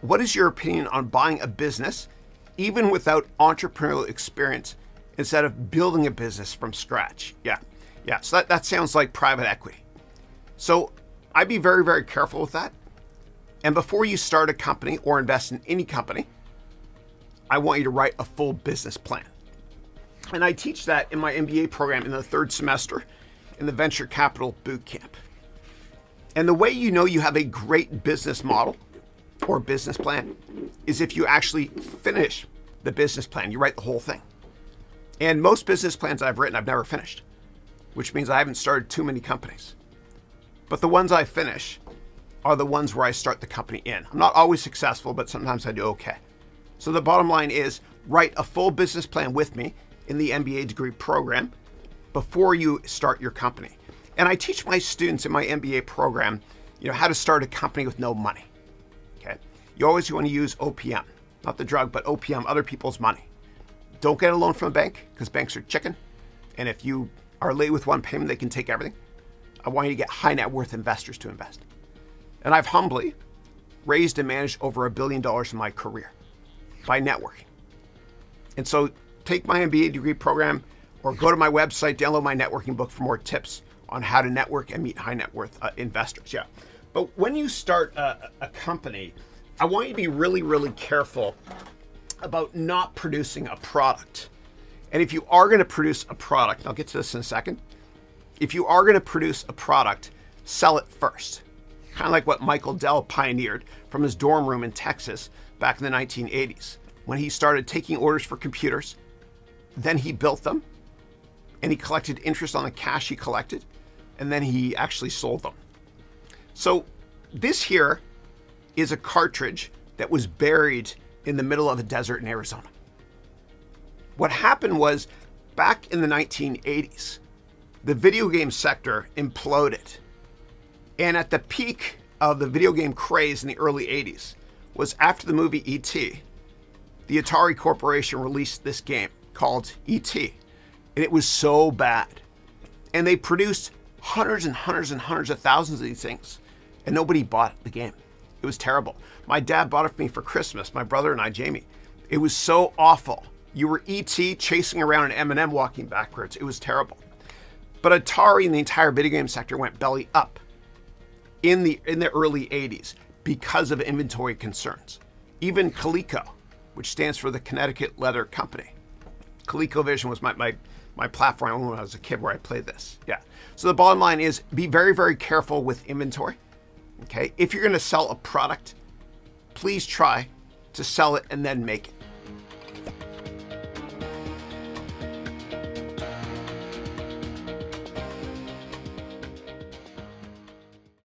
what is your opinion on buying a business, even without entrepreneurial experience, instead of building a business from scratch? Yeah. So that sounds like private equity. So I'd be very, very careful with that. And before you start a company or invest in any company, I want you to write a full business plan. And I teach that in my MBA program in the 3rd semester in the Venture Capital Boot Camp. And the way you know you have a great business model or business plan is if you actually finish the business plan. You write the whole thing. And most business plans I've written, I've never finished, which means I haven't started too many companies. But the ones I finish are the ones where I start the company in. I'm not always successful, but sometimes I do okay. So the bottom line is write a full business plan with me in the MBA degree program before you start your company. And I teach my students in my MBA program, how to start a company with no money. Okay. You always want to use OPM, not the drug, but OPM, other people's money. Don't get a loan from a bank because banks are chicken. And if you are late with one payment, they can take everything. I want you to get high net worth investors to invest. And I've humbly raised and managed over $1 billion in my career by networking. And so take my MBA degree program or go to my website, download my networking book for more tips on how to network and meet high net worth investors. Yeah. But when you start a company, I want you to be really, really careful about not producing a product. And if you are going to produce a product, I'll get to this in a second. If you are going to produce a product, sell it first. Kind of like what Michael Dell pioneered from his dorm room in Texas back in the 1980s, when he started taking orders for computers. Then he built them, and he collected interest on the cash he collected, and then he actually sold them. So this here is a cartridge that was buried in the middle of a desert in Arizona. What happened was, back in the 1980s, the video game sector imploded. And at the peak of the video game craze in the early 80s was after the movie E.T., the Atari Corporation released this game called E.T. And it was so bad. And they produced hundreds and hundreds and hundreds of thousands of these things. And nobody bought the game. It was terrible. My dad bought it for me for Christmas, my brother and I, Jamie. It was so awful. You were E.T. chasing around an M&M walking backwards. It was terrible. But Atari and the entire video game sector went belly up in the early 80s because of inventory concerns. Even Coleco, which stands for the Connecticut Leather Company. ColecoVision was my platform when I was a kid where I played this. Yeah. So the bottom line is be very, very careful with inventory. Okay. If you're going to sell a product, please try to sell it and then make it.